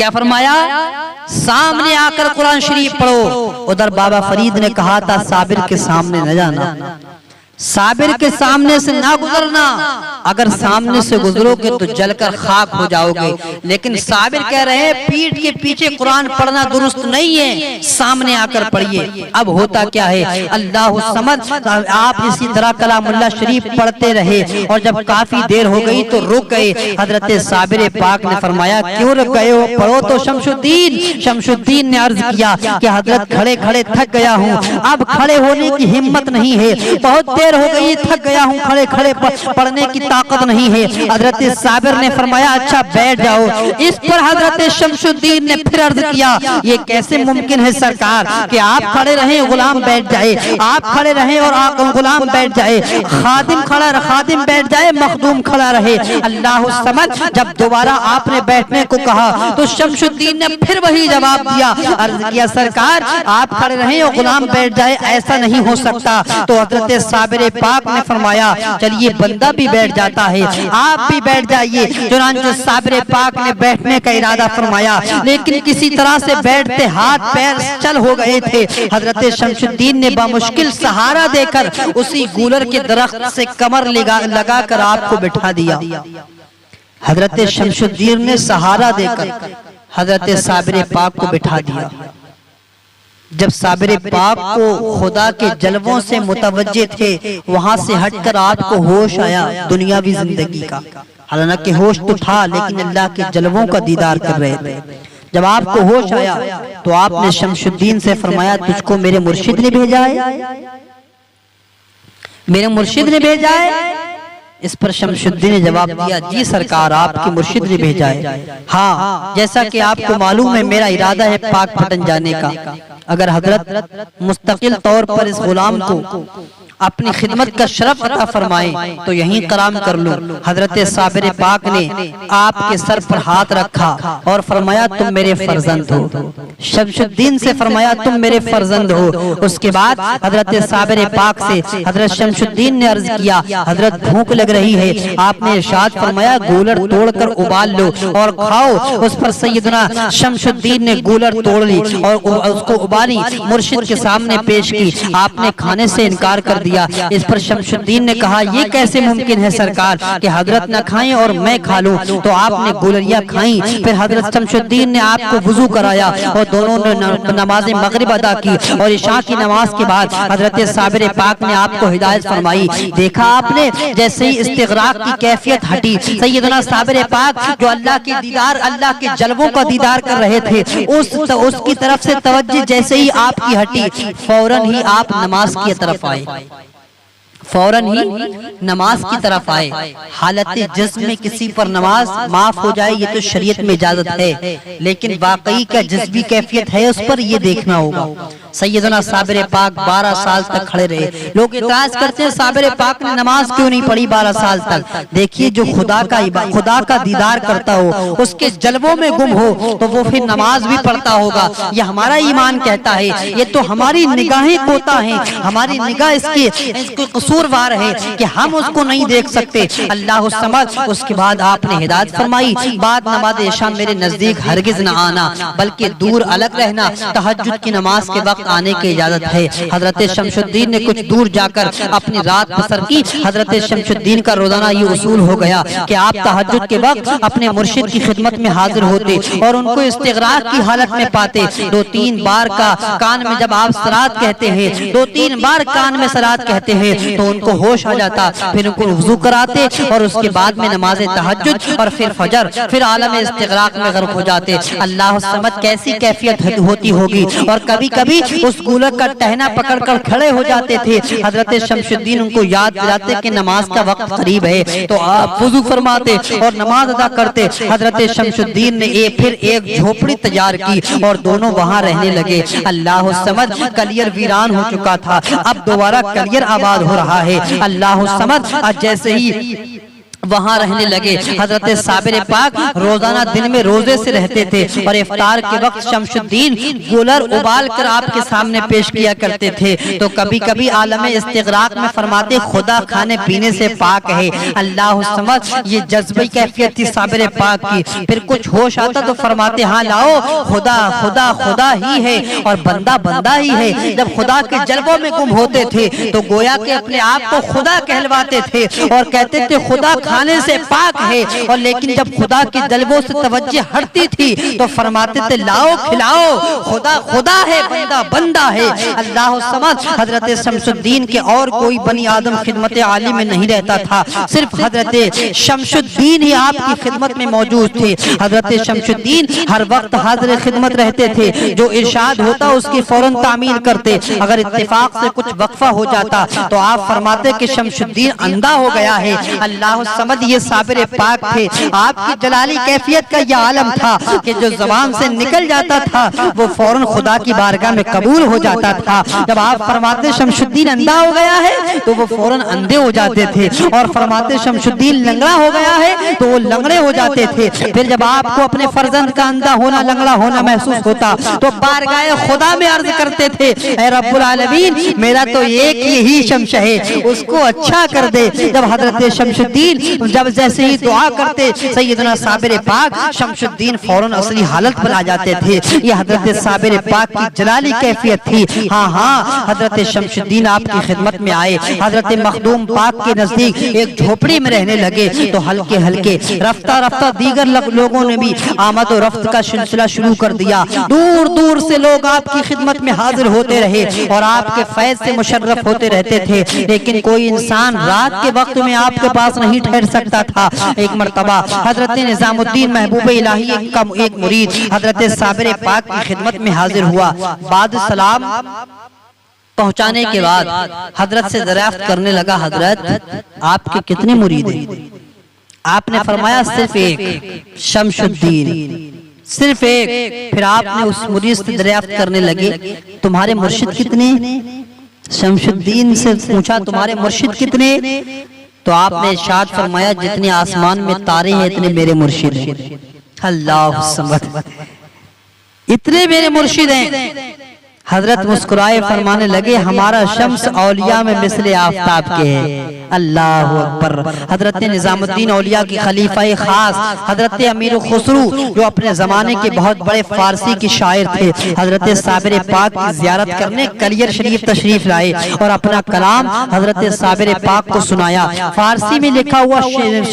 کیا فرمایا؟ سامنے آ کر قرآن شریف پڑھو۔ ادھر بابا فرید نے کہا تھا صابر کے سامنے نہ جانا، صابر کے سامنے سے نہ گزرنا، اگر سامنے سے گزرو گے تو جل کر خاک ہو جاؤ گے۔ لیکن صابر کہہ رہے ہیں پیٹھ کے پیچھے قرآن پڑھنا درست نہیں ہے، سامنے آ کر پڑھیے۔ اب ہوتا کیا ہے، اللہ الصمد، آپ اسی طرح کلام اللہ شریف پڑھتے رہے اور جب کافی دیر ہو گئی تو رک گئے۔ حضرت صابر پاک نے فرمایا کیوں رک گئے ہو، پڑھو تو۔ شمس الدین نے عرض کیا کہ حضرت کھڑے کھڑے تھک گیا ہوں، اب کھڑے ہونے کی ہمت نہیں ہے، بہت دیر ہو گئی، تھک گیا ہوں، کھڑے کھڑے پڑھنے کی طاقت نہیں ہے۔ حضرت صابر نے فرمایا اچھا بیٹھ جاؤ۔ اس پر حضرت شمس الدین نے پھر عرض کیا یہ کیسے ممکن ہے سرکار کہ آپ کھڑے رہیں غلام بیٹھ جائے، آپ کھڑے رہیں اور غلام بیٹھ جائے، خادم بیٹھ جائے مخدوم کھڑا رہے۔ اللہ الصمد، جب دوبارہ آپ نے بیٹھنے کو کہا تو شمس الدین نے پھر وہی جواب دیا، عرض کیا سرکار آپ کھڑے رہیں اور غلام بیٹھ جائے، ایسا نہیں ہو سکتا۔ تو حضرت صابر پاک نے فرمایا چلیے بندہ بھی بیٹھ جاتا ہے، آپ بھی بیٹھ جائیے۔ چنانچہ صابر پاک نے بیٹھنے کا ارادہ فرمایا، لیکن کسی طرح سے بیٹھتے ہاتھ پیر چل ہو گئے تھے۔ حضرت شمس الدین نے بامشکل سہارا دے کر اسی گولر کے درخت سے کمر لگا کر آپ کو بٹھا دیا۔ حضرت شمس الدین نے سہارا دے کر حضرت صابر پاک کو بٹھا دیا۔ جب صابر پاک کو خدا کے جلووں سے متوجہ تھے، وہاں سے ہٹ کر آپ کو ہوش آیا دنیاوی زندگی کا، حالانکہ ہوش تو تھا لیکن اللہ کے جلووں کا دیدار کر رہے تھے۔ جب آپ کو ہوش آیا تو آپ نے شمس الدین سے فرمایا تجھ کو میرے مرشد نے بھیجا ہے، میرے مرشد نے بھیجا ہے؟ اس پر شمس الدین نے جواب دیا جی سرکار آپ کی مرشد نے بھیجا ہے۔ ہاں جیسا کہ آپ کو معلوم ہے میرا ارادہ ہے پاک پٹن جانے کا، اگر حضرت مستقل طور پر اس غلام کو اپنی خدمت کا شرف عطا فرمائیں تو یہیں قرام کر لوں۔ حضرت صابر پاک نے آپ کے سر پر ہاتھ رکھا اور فرمایا تم میرے فرزند ہو۔ شمس الدین سے فرمایا تم میرے فرزند ہو۔ اس کے بعد حضرت صابر پاک سے حضرت شمس الدین نے عرض کیا حضرت بھوک لگ رہی ہے، آپ نے ارشاد فرمایا گولر توڑ کر ابال لو اور کھاؤ۔ اس پر سیدنا شمس الدین نے گولر توڑ لی اور اس کو ابالی، مرشد کے سامنے پیش کی، آپ نے کھانے سے انکار کر دیا۔ اس پر شمس الدین نے کہا یہ کیسے ممکن ہے سرکار کہ حضرت نہ کھائیں اور میں کھا لوں؟ تو آپ نے گولریاں کھائیں۔ پھر حضرت شمس الدین نے آپ کو وضو کرایا اور دونوں نے نماز مغرب ادا کی اور عشاء کی نماز کے بعد حضرت صابر پاک نے آپ کو ہدایت فرمائی۔ دیکھا آپ نے جیسے ہی استغراق کی کیفیت ہٹی، سیدنا صابر پاک جو اللہ کے دیدار، اللہ کے جلووں کا دیدار کر رہے تھے، اس کی طرف سے توجہ جیسے ہی آپ کی ہٹی، فوراً ہی آپ نماز کی طرف آئے، فوراً ہی نماز کی طرف آئے۔ حالت جسم میں کسی پر نماز معاف ہو جائے یہ تو شریعت میں اجازت ہے، لیکن واقعی کا جذبی کیفیت ہے اس پر یہ دیکھنا ہوگا۔ سیدنا صابر پاک 12 سال تک کھڑے رہے۔ لوگ اعتراض کرتے ہیں صابر پاک نے نماز کیوں نہیں پڑھی 12 سال تک؟ دیکھیے جو خدا کا دیدار کرتا ہو، اس کے جلووں میں گم ہو تو وہ پھر نماز بھی پڑھتا ہوگا، یہ ہمارا ایمان کہتا ہے۔ یہ تو ہماری نگاہیں کوتا ہیں، ہماری نگاہ اس کے قصوروار ہے کہ ہم اس کو نہیں دیکھ سکتے۔ اللہ الصمد۔ اس کے بعد آپ نے ہدایت فرمائی بعد نماز عشاء میرے نزدیک ہرگز نہ آنا بلکہ دور الگ رہنا، تہجد کی نماز کے وقت آنے کی اجازت ہے۔ حضرت شمس الدین نے کچھ دور جا کر اپنی رات بسر کی۔ حضرت شمس الدین کا روزانہ یہ اصول ہو گیا کہ آپ تہجد کے وقت اپنے مرشد کی خدمت میں حاضر ہوتے اور ان کو استغراق کی حالت میں پاتے۔ 2-3 بار کا کان میں جب آپ صلات کہتے ہیں، 2-3 بار کان میں صلات کہتے ہیں تو ان کو ہوش آ جاتا، پھر ان کو وضو کراتے اور اس کے بعد میں نماز تہجد اور پھر فجر، پھر عالم استغراق میں غرق ہو جاتے۔ اللہ الصمد کیسی کیفیت ہوتی ہوگی، اور کبھی کبھی اس گولر کا ٹہنا پکڑ کر کھڑے ہو جاتے تھے۔ حضرت شمس الدین ان کو یاد دلاتے کہ نماز کا وقت قریب ہے تو آپ وضو فرماتے اور نماز ادا کرتے۔ حضرت شمس الدین نے پھر ایک جھوپڑی تیار کی اور دونوں وہاں رہنے لگے۔ اللہ الصمد کلیر ویران ہو چکا تھا، اب دوبارہ کلیر آباد ہو رہا ہے۔ اللہ الصمد جیسے ہی وہاں رہنے لگے۔ حضرت صابر پاک روزانہ دن میں روزے سے رہتے تھے اور افطار کے وقت شمس الدین گولر ابال کر آپ کے سامنے پیش کیا کرتے تھے۔ تو کبھی کبھی عالم استغراق میں فرماتے خدا کھانے پینے سے پاک ہے، اللہ الصمد، یہ جذبی کیفیت تھی صابر پاک کی۔ پھر کچھ ہوش آتا تو فرماتے ہاں لاؤ، خدا خدا خدا ہی ہے اور بندہ بندہ ہی ہے۔ جب خدا کے جلووں میں گم ہوتے تھے تو گویا کہ اپنے آپ کو خدا کہلواتے تھے اور کہتے تھے خدا کھانے سے پاک ہے، اور لیکن جب خدا کی جلووں سے توجہ ہٹتی تھی تو فرماتے تھے لاؤ کھلاؤ، خدا خدا ہے بندہ بندہ ہے، اللہ الصمد۔ حضرت شمس الدین کے اور کوئی بنی آدم خدمت عالی میں نہیں رہتا تھا، صرف حضرت شمس الدین ہی آپ کی خدمت میں موجود تھے۔ حضرت شمس الدین ہر وقت حاضر خدمت رہتے تھے، جو ارشاد ہوتا اس کی فوراً تعمیل کرتے۔ اگر اتفاق سے کچھ وقفہ ہو جاتا تو آپ فرماتے کہ شمس الدین اندھا ہو گیا ہے، اللہ الصمد۔ یہ صابر پاک تھے، آپ کی جلالی کیفیت کا یہ عالم تھا کہ جو زبان سے نکل جاتا تھا وہ فوراً خدا کی بارگاہ میں قبول ہو جاتا تھا۔ جب آپ فرماتے شمس الدین اندھا ہو گیا ہے تو وہ فوراً اندھے ہو جاتے تھے، اور فرماتے شمس الدین لنگڑا ہو گیا ہے تو وہ لنگڑے ہو جاتے تھے۔ پھر جب آپ کو اپنے فرزند کا اندھا ہونا لنگڑا ہونا محسوس ہوتا تو بارگاہ خدا میں عرض کرتے تھے اے رب العالمین، میرا تو ایک ہی شمس ہے، اس کو اچھا کر دے۔ جب حضرت شمس الدین جب جیسے ہی دعا کرتے سیدنا صابر پاک، شمس الدین فوراً اصلی حالت پر آ جاتے تھے۔ یہ حضرت صابر پاک کی جلالی کیفیت تھی۔ ہاں ہاں، حضرت شمس الدین آپ کی خدمت میں آئے، حضرت مخدوم پاک کے نزدیک ایک جھوپڑی میں رہنے لگے تو ہلکے ہلکے رفتہ رفتہ دیگر لوگوں نے بھی آمد و رفت کا سلسلہ شروع کر دیا۔ دور دور سے لوگ آپ کی خدمت میں حاضر ہوتے رہے اور آپ کے فیض سے مشرف ہوتے رہتے تھے، لیکن کوئی انسان رات کے وقت میں آپ کے پاس نہیں ٹھہر سکتا تھا۔ ایک مرتبہ حضرت نظام الدین محبوب الہی کا ایک مرید حضرت صابر پاک کی خدمت میں حاضر ہوا۔ بعد سلام پہنچانے کے بعد حضرت سے دریافت کرنے لگا حضرت آپ کے کتنے مرید ہیں؟ آپ نے فرمایا صرف ایک، شمس الدین، صرف ایک۔ پھر آپ نے اس مرید سے دریافت کرنے لگے تمہارے مرشد کتنے؟ شمس الدین سے پوچھا تمہارے مرشد کتنے؟ تو آپ نے ارشاد فرمایا جتنے آسمان میں تارے ہیں اتنے میرے مرشد ہیں، اللہ سمجھ، اتنے میرے مرشد ہیں۔ حضرت مسکرائے فرمانے لگے ہمارا شمس اولیاء میں مثل آفتاب کے ہے، اللہ اکبر۔ حضرت نظام الدین اولیاء کی خلیفہ خاص حضرت امیر خسرو جو اپنے زمانے کے بہت بڑے فارسی کی شاعر تھے، حضرت صابر پاک کی زیارت کرنے کلیر شریف تشریف لائے اور اپنا کلام حضرت صابر پاک کو سنایا، فارسی میں لکھا ہوا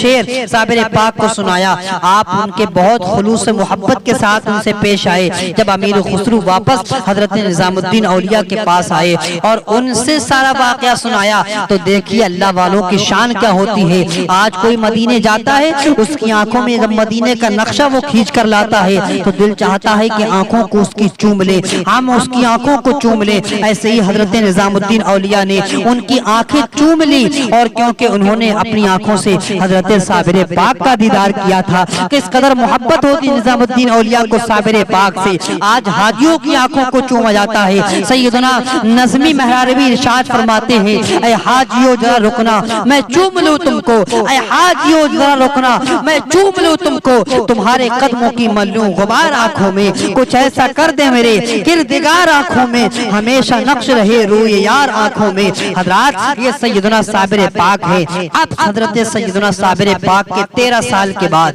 شعر صابر پاک کو سنایا۔ آپ ان کے بہت خلوص محبت کے ساتھ ان سے پیش آئے۔ جب امیر خسرو واپس حضرت نظام الدین اولیاء کے پاس آئے اور ان سے سارا واقعہ سنایا تو دیکھیے اللہ والوں کی شان کیا ہوتی ہے۔ آج کوئی مدینے جاتا ہے، اس کی آنکھوں میں جب مدینے کا نقشہ وہ کھینچ کر لاتا ہے تو دل چاہتا ہے کہ آنکھوں کو اس کی چوم لے، ہم اس کی آنکھوں کو چوم لے۔ ایسے ہی حضرت نظام الدین اولیاء نے ان کی آنکھیں چوم لی، اور کیونکہ انہوں نے اپنی آنکھوں سے حضرت صابر پاک کا دیدار کیا تھا، کس قدر محبت ہوتی نظام الدین اولیاء کو صابر پاک سے، آج حاجیوں کی آنکھوں کو چوما جاتا ہے۔ سیدنا نظمی مہرابی ارشاد فرماتے ہیں اے حاجیو ذرا رکنا میں چوم لوں تم کو، اے حاجیو ذرا رکنا میں چوم لوں تم کو، تمہارے قدموں کی ملوں غبار آنکھوں میں، کچھ ایسا کر دے میرے کردگار آنکھوں میں، ہمیشہ نقش رہے روئے یار آنکھوں میں۔ حضرات یہ سیدنا صابر پاک ہے۔ اب حضرت سیدنا صابر پاک کے 13 سال کے بعد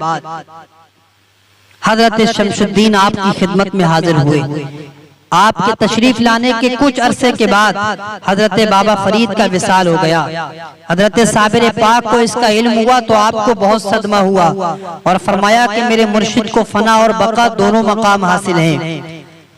حضرت شمس الدین آپ کی خدمت میں حاضر ہوئے۔ آپ کے تشریف لانے کے کچھ عرصے کے بعد حضرت بابا فرید کا وصال ہو گیا۔ حضرت صابر پاک کو اس کا علم ہوا تو آپ کو بہت صدمہ ہوا اور فرمایا کہ میرے مرشد کو فنا اور بقا دونوں مقام حاصل ہیں۔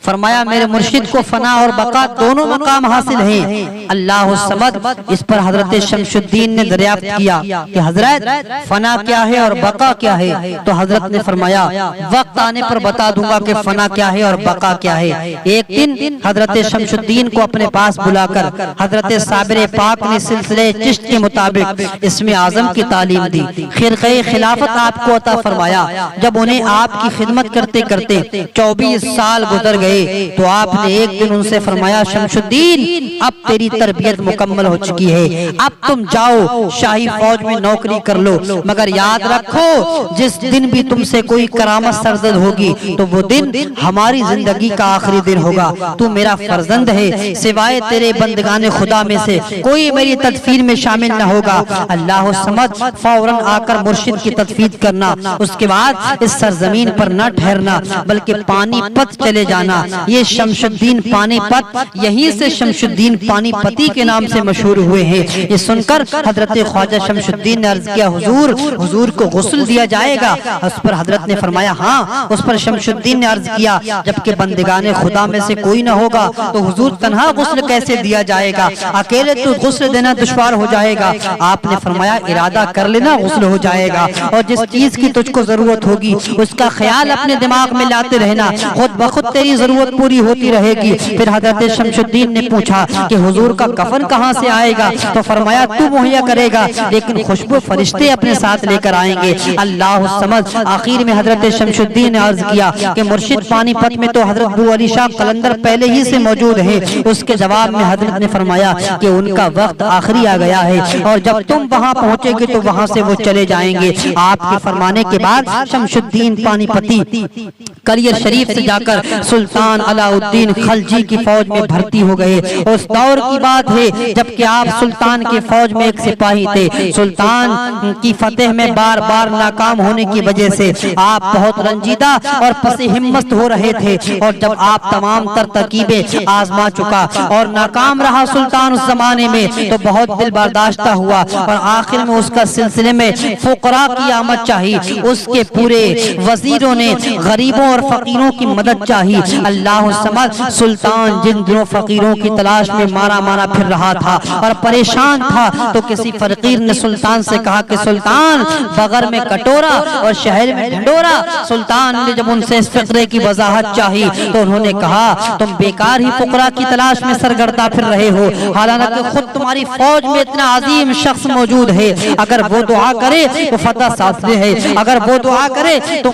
فرمایا میرے مرشد کو فنا اور بقا دونوں مقام حاصل ہیں، اللہ الصمد۔ اس پر حضرت شمس الدین نے دریافت کیا کہ حضرت فنا کیا ہے اور بقا کیا ہے؟ تو حضرت نے فرمایا وقت آنے پر بتا دوں گا کہ فنا کیا ہے اور بقا کیا ہے۔ ایک دن حضرت شمس الدین کو اپنے پاس بلا کر حضرت صابر پاک نے سلسلے چشت کے مطابق اسم اعظم کی تعلیم دی، خرقہ خلافت آپ کو عطا فرمایا۔ جب انہیں آپ کی خدمت کرتے کرتے 24 سال گزر گئے گئے تو آپ نے ایک دن ان سے فرمایا شمس الدین اب تیری تربیت مکمل ہو چکی ہے، اب تم جاؤ شاہی فوج میں نوکری کر لو، مگر یاد رکھو جس دن بھی تم سے کوئی کرامت سرزد ہوگی تو وہ دن ہماری زندگی کا آخری دن ہوگا، تو میرا فرزند ہے، سوائے تیرے بندگان خدا میں سے کوئی میری تدفین میں شامل نہ ہوگا۔ اللہ الصمد فوراً آ کر مرشد کی تدفین کرنا، اس کے بعد اس سرزمین پر نہ ٹھہرنا بلکہ پانی پت چلے جانا۔ یہ شمس الدین پانی پت یہیں سے شمس الدین پانی پتی کے نام سے مشہور ہوئے ہیں۔ یہ سن کر حضرت خواجہ شمس الدین نے عرض کیا حضور کو غسل دیا جائے گا؟ اس پر حضرت نے فرمایا ہاں۔ اس پر شمس الدین نے عرض کیا جبکہ بندگان خدا میں سے کوئی نہ ہوگا تو حضور تنہا غسل کیسے دیا جائے گا؟ اکیلے تو غسل دینا دشوار ہو جائے گا۔ آپ نے فرمایا ارادہ کر لینا غسل ہو جائے گا، اور جس چیز کی تجھ کو ضرورت ہوگی اس کا خیال اپنے دماغ میں لاتے رہنا، خود بخود تیری ضرورت پوری ہوتی رہے گی۔ پھر حضرت شمس الدین نے پوچھا کہ حضور کا کفن کہاں سے آئے گا؟ تو فرمایا تو مہیا کرے گا لیکن خوشبو فرشتے اپنے ساتھ لے کر آئیں گے۔ اللہ الصمد آخر میں حضرت شمس الدین نے عرض کیا کہ مرشد پانی پت میں تو حضرت ابو علی شاہ قلندر پہلے ہی سے موجود ہیں۔ اس کے جواب میں حضرت نے فرمایا کہ ان کا وقت آخری آ گیا ہے اور جب تم وہاں پہنچے گے تو وہاں سے وہ چلے جائیں گے۔ آپ کے فرمانے کے بعد شمس الدین پانی پتی کلیر شریف سے جا کر سلطان علاء الدین خلجی کی فوج میں بھرتی ہو گئے۔ اس دور کی بات ہے جبکہ آپ سلطان کی فوج میں ایک سپاہی تھے۔ سلطان کی فتح میں بار بار ناکام ہونے کی وجہ سے آپ بہت رنجیدہ اور پس ہمت ہو رہے تھے، اور جب آپ تمام تر ترکیبیں آزما چکا اور ناکام رہا سلطان اس زمانے میں تو بہت دل برداشتہ ہوا، اور آخر میں اس کا سلسلے میں فقراء کی آمد چاہی۔ اس کے پورے وزیروں نے غریبوں اور فقیروں کی مدد چاہی۔ اللہ الصمد سلطان جن دنوں فقیروں کی تلاش میں مارا پھر رہا تھا اور پریشان تھا تو کسی فقیر نے سلطان سے کہا کہ سلطان بغر میں کٹورا اور شہر میں ڈھنڈورا۔ سلطان نے جب ان سے اس فقرے کی وضاحت چاہی تو انہوں نے کہا تم بیکار ہی فقراء کی تلاش میں سرگردہ پھر رہے ہو، حالانکہ خود تمہاری فوج میں اتنا عظیم شخص موجود ہے، اگر وہ دعا کرے تو فتح ساتھ ہے، اگر وہ دعا کرے تو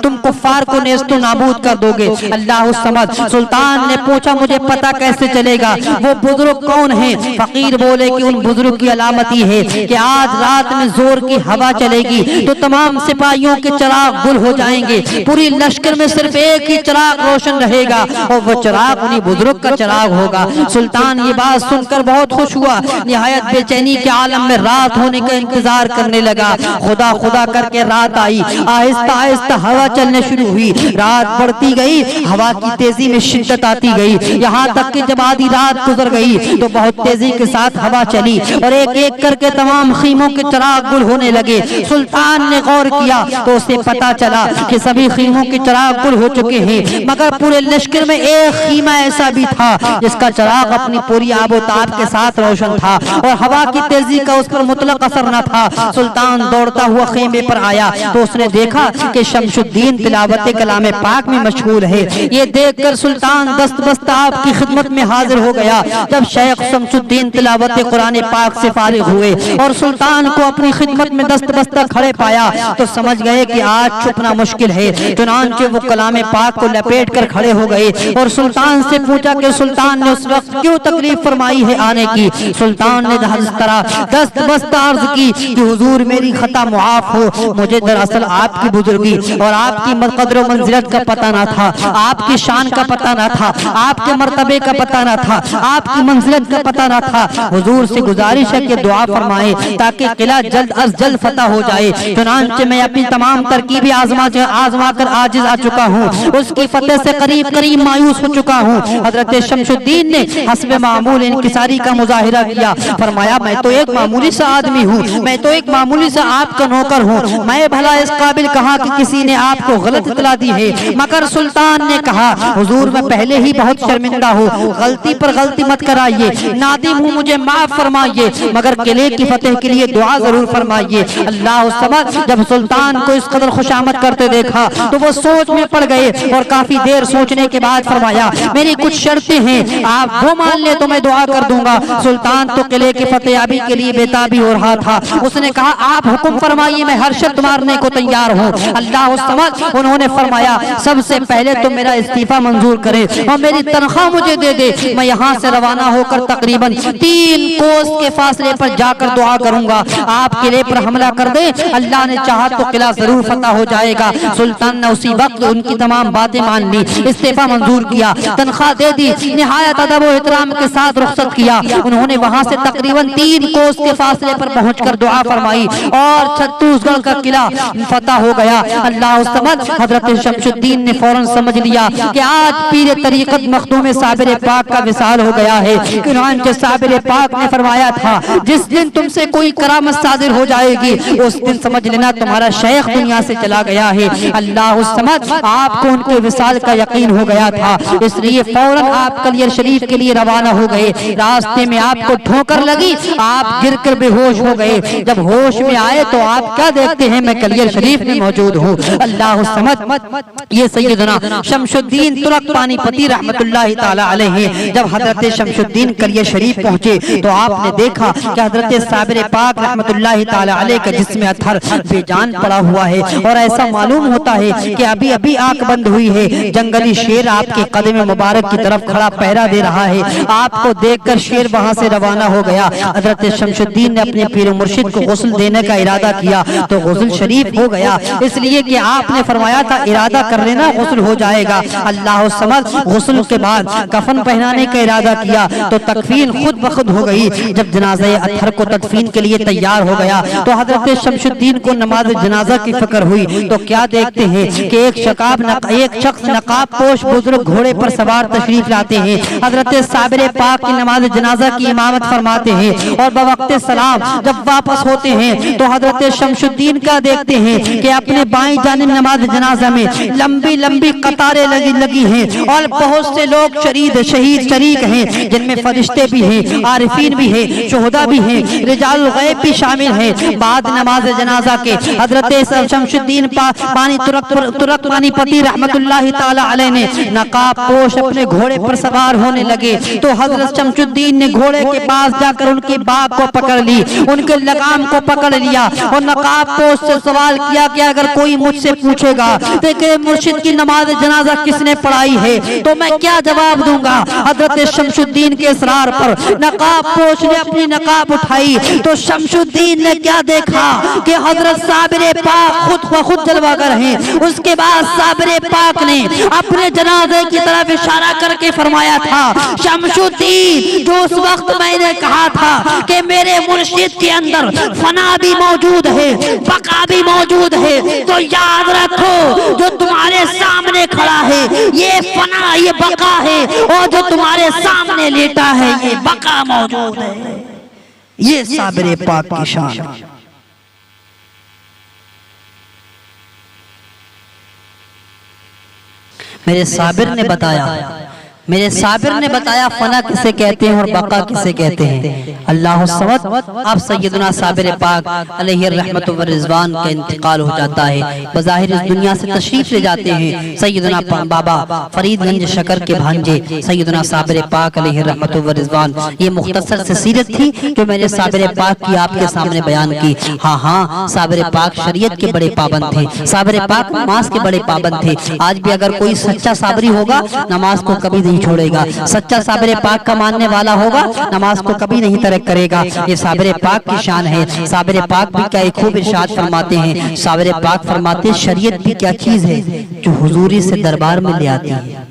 تم کفار کو نیست و نابود کر دو گے۔ اللہ الصمد سلطان نے پوچھا مجھے پتہ کیسے چلے گا؟ وہ بزرگ کون ہیں؟ فقیر بولے کہ ان بزرگ کی علامت یہ ہے کہ آج رات میں زور کی ہوا چلے گی تو تمام سپاہیوں کے چراغ گل ہو جائیں گے، پوری لشکر میں صرف ایک ہی چراغ روشن رہے گا اور وہ چراغ انہی بزرگ کا چراغ ہوگا۔ سلطان یہ بات سن کر بہت خوش ہوا، نہایت بے چینی کے عالم میں رات ہونے کا انتظار کرنے لگا۔ خدا خدا کر کے رات آئی، آہستہ آہستہ ہوا چلنے شروع ہوئی، رات بڑھتی گئی، ہوا کی تیزی میں شدت آتی گئی، یہاں تک کہ جب آدھی رات گزر گئی تو بہت تیزی کے ساتھ ہوا چلی اور ایک ایک کر کے تمام خیموں کے چراغ گل ہونے لگے۔ سلطان نے غور کیا تو اسے پتا چلا کہ سبھی خیموں کے چراغ گل ہو چکے ہیں، مگر پورے لشکر میں ایک خیمہ ایسا بھی تھا جس کا چراغ اپنی پوری آب و تاب کے ساتھ روشن تھا اور ہوا کی تیزی کا اس پر مطلق اثر نہ تھا۔ سلطان دوڑتا ہوا خیمے پر آیا تو اس نے دیکھا کہ شمس الدین تلاوت کلام پاک میں مشغول ہے۔ یہ دیکھ کر سلطان دست بست آپ کی خدمت میں حاضر ہو گیا۔ جب شیخ شمس الدین تلاوت قرآن پاک سے فارغ ہوئے اور سلطان کو اپنی خدمت میں دست بستہ کھڑے پایا تو سمجھ گئے کہ آج چھپنا مشکل ہے، چنانچہ وہ کلام پاک کو لپیٹ کر کھڑے ہو گئے اور سلطان سے پوچھا کہ سلطان نے اس وقت کیوں تکلیف فرمائی ہے آنے کی؟ سلطان نے اس طرح دست بستہ عرض کی کہ حضور میری خطا معاف ہو، مجھے دراصل آپ کی بزرگی اور آپ کی قدر و منزلت کا پتہ نہ تھا، آپ کی شان کا پتہ نہ تھا، آپ کے مرتبے کا پتہ نہ تھا، آپ کی منزلت کا پتہ نہ تھا۔ حضور سے گزارش ہے کہ دعا فرمائے تاکہ قلعہ جلد از جلد فتح ہو جائے۔ چنانچہ میں اپنی تمام ترکیبیں آزما کر عاجز آ چکا ہوں، اس کی فتح سے قریب مایوس ہو چکا ہوں۔ حضرت شمس الدین نے حسب معمول انکساری کا مظاہرہ کیا، فرمایا میں تو ایک معمولی سا آدمی ہوں، میں تو ایک معمولی سا آپ کا نوکر ہوں، میں بھلا اس قابل کہا کہ کسی نے آپ کو غلط اطلاع دی ہے؟ مگر سلطان نے کہا حضور میں پہلے ہی بہت شرمندہ ہوں، غلطی پر غلطی مت کرائیے، نادم ہوں، مجھے معاف فرمائیے، مگر قلعے کی فتح کے لیے دعا ضرور فرمائیے۔ اللہ الصمد جب سلطان کو اس قدر خوشامد کرتے دیکھا تو وہ سوچ میں پڑ گئے اور کافی دیر سوچنے کے بعد فرمایا میری کچھ شرطیں ہیں، آپ وہ مان لے تو میں دعا کر دوں گا۔ سلطان تو قلعے کی فتح یابی کے لیے بےتابی ہو رہا تھا، اس نے کہا آپ حکم فرمائیے، میں ہر شرط مارنے کو تیار ہوں۔ اللہ الصمد انہوں نے فرمایا سب سے پہلے تو میرا اس استعفا منظور کرے اور میری تنخواہ مجھے دے دے، میں یہاں سے روانہ ہو کر تقریباً 3 کوس کے فاصلے پر جا کر دعا کروں گا، آپ قلعے پر حملہ کر دے، اللہ نے چاہا تو قلعہ ضرور فتح ہو جائے گا۔ سلطان نے اسی وقت ان کی تمام باتیں مان لی، استعفا منظور کیا، تنخواہ دے دی، نہایت ادب و احترام کے ساتھ رخصت کیا۔ انہوں نے وہاں سے تقریباً 3 کوس کے فاصلے پر پہنچ کر دعا فرمائی اور چھتیس گڑھ کا قلعہ فتح ہو گیا۔ اللہ الصمد حضرت شمس الدین نے فوراً سمجھ لیا کہ آج پیر طریقت مخدوم صابر پاک کا وصال ہو گیا ہے۔ چنانچہ صابر پاک نے فرمایا تھا جس دن تم سے کوئی کرامت صادر ہو جائے گی اس دن سمجھ لینا تمہارا شیخ دنیا سے چلا گیا ہے۔ اللہ الصمد آپ کو ان کے وصال کا یقین ہو گیا تھا، اس لیے فوراً آپ کلیر شریف کے لیے روانہ ہو گئے۔ راستے میں آپ کو ٹھوکر لگی، آپ گر کر بے ہوش ہو گئے، جب ہوش میں آئے تو آپ کیا دیکھتے ہیں؟ میں کلیر شریف میں موجود ہوں۔ اللہ الصمد یہ سیدنا شمس الدین ترک پانی پتی رحمت اللہ تعالی علیہ جب حضرت شمس الدین کلیر شریف پہنچے تو آپ نے دیکھا کہ حضرت صابر پاک رحمت اللہ تعالی علیہ کا جسم اطہر بے جان پڑا ہوا ہے، اور ایسا معلوم ہوتا ہے کہ ابھی ابھی آنکھ بند ہوئی ہے۔ جنگلی شیر آپ کے قدم مبارک کی طرف کھڑا پہرا دے رہا ہے۔ آپ کو دیکھ کر شیر وہاں سے روانہ ہو گیا۔ حضرت شمس الدین نے اپنے پیر و مرشد کو غسل دینے کا ارادہ کیا تو غسل شریف ہو گیا، اس لیے کہ آپ نے فرمایا تھا ارادہ کر لینا غسل ہو جائے گا۔ اللہ الصمد غسل کے بعد کفن پہنانے کا ارادہ کیا تو تکفین خود بخود ہو گئی۔ جب جنازہ اطہر کو تدفین کے لیے تیار ہو گیا تو حضرت شمس الدین کو نماز جنازہ کی فکر ہوئی تو کیا دیکھتے ہیں کہ ایک شخص نقاب پوش بزرگ گھوڑے پر سوار تشریف لاتے ہیں، حضرت صابر پاک کی نماز جنازہ کی امامت فرماتے ہیں، اور بوقت سلام جب واپس ہوتے ہیں تو حضرت شمس الدین کا دیکھتے ہیں کہ اپنے بائیں جانب نماز جنازہ میں لمبی لمبی قطاریں لگی ہیں اور بہت سے لوگ شہید شریک ہیں، جن میں فرشتے بھی ہیں، عارفین بھی ہیں، شہداء بھی ہیں، رجال الغیب بھی شامل ہیں۔ بعد نماز جنازہ کے حضرت شمس الدین ترک پانی پتی رحمت اللہ تعالی علیہ نے نقاب پوش اپنے گھوڑے پر سوار ہونے لگے تو حضرت شمس الدین نے گھوڑے کے پاس جا کر ان کی باگ کو پکڑ لی، ان کے لگام کو پکڑ لیا اور نقاب پوش سے سوال کیا کہ اگر کوئی مجھ سے پوچھے گا کہ مرشد کی نماز جنازہ کس نے پڑھائی ہے تو میں کیا جواب دوں گا؟ حضرت شمس الدین کے اصرار پر نقاب پوش نے اپنی نقاب اٹھائی تو شمس الدین نے کیا دیکھا کہ حضرت صابر پاک خود بخود جلوہ گر ہیں۔ اس کے بعد صابر پاک نے اپنے جنازے کی طرف اشارہ کر کے فرمایا تھا شمس الدین جو اس وقت میں نے کہا تھا کہ میرے مرشد کے اندر فنا بھی موجود ہے بقا بھی موجود ہے، تو یاد رکھو جو تمہارے سامنے کھڑا ہے یہ فنا یہ بقا ہے، اور جو تمہارے سامنے لیٹا ہے یہ بقا موجود ہے۔ یہ صابر پاک کی شان ہے۔ میرے صابر نے بتایا فنا کسے کہتے ہیں اور بقا کسے کہتے ہیں۔ اللہ الصمد اب سیدنا صابر پاک علیہ الرحمت والرضوان کا انتقال ہو جاتا ہے، بظاہر اس دنیا سے تشریف لے جاتے ہیں سیدنا بابا فرید گنج شکر کے بھانجے سیدنا صابر پاک علیہ الرحمت والرضوان۔ یہ مختصر سے سیرت تھی جو میں نے صابر پاک کی آپ کے سامنے بیان کی۔ ہاں صابر پاک شریعت کے بڑے پابند تھے، صابر پاک نماز کے بڑے پابند تھے۔ آج بھی اگر کوئی سچا صابری ہوگا نماز کو کبھی نہیں چھوڑے گا، سچا صابر پاک کا ماننے والا ہوگا نماز کو کبھی نہیں ترک کرے گا۔ یہ صابر پاک کی شان ہے۔ صابر پاک بھی کیا ایک خوب ارشاد فرماتے ہیں، صابر پاک فرماتے ہیں شریعت بھی کیا چیز ہے جو حضوری سے دربار میں لے آتی ہے،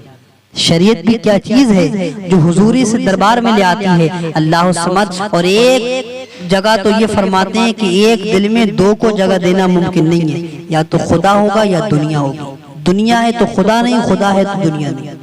شریعت بھی کیا چیز ہے جو حضوری سے دربار میں لے آتی ہے۔ اللہ الصمد اور ایک جگہ تو یہ فرماتے ہیں کہ ایک دل میں دو کو جگہ دینا ممکن نہیں ہے، یا تو خدا ہوگا یا دنیا ہوگی، دنیا ہے تو خدا نہیں، خدا ہے تو دنیا نہیں۔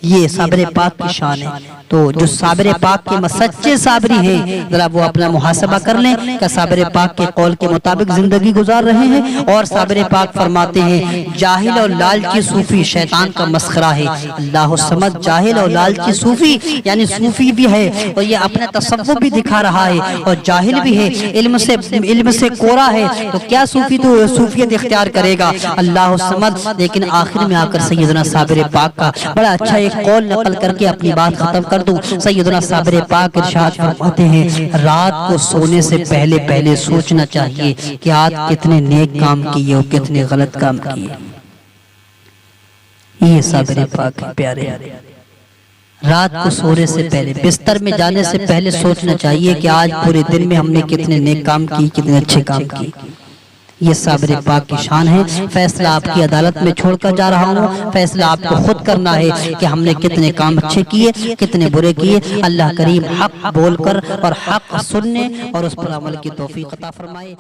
یہ صابر پاک کی شان ہے۔ تو جو صابر پاک کے سچے صابری ہیں ذرا وہ اپنا محاسبہ کر لیں کہ صابر پاک کے قول کے مطابق زندگی گزار رہے ہیں۔ اور صابر پاک فرماتے ہیں جاہل اور لالچی صوفی شیطان کا مسخرہ ہے۔ اللہ الصمد جاہل اور لالچی صوفی یعنی صوفی بھی ہے اور یہ اپنے تصوف بھی دکھا رہا ہے اور جاہل بھی ہے، علم سے کورا ہے، تو کیا صوفی تو صوفیت اختیار کرے گا؟ اللہ الصمد لیکن آخر میں آ کر سیدنا صابر پاک کا بڑا اچھا ایک قول نقل کر کے اپنی بات ختم کر دوں۔ سیدنا صابر پاک ارشاد فرماتے ہیں رات کو سونے سے پہلے سوچنا چاہیے کہ آج کتنے نیک کام کیے اور کتنے غلط کام کیے۔ یہ صابر پاک ہے پیارے، رات کو سونے سے پہلے، بستر میں جانے سے پہلے سوچنا چاہیے کہ آج پورے دن میں ہم نے کتنے نیک کام کی، کتنے اچھے کام کی۔ یہ صابر پاک کی شان ہے۔ فیصلہ آپ کی عدالت میں چھوڑ کر جا رہا ہوں، فیصلہ آپ کو خود کرنا ہے کہ ہم نے کتنے کام اچھے کیے، کتنے برے کیے۔ اللہ کریم حق بول کر اور حق سننے اور اس پر عمل کی توفیق عطا فرمائے۔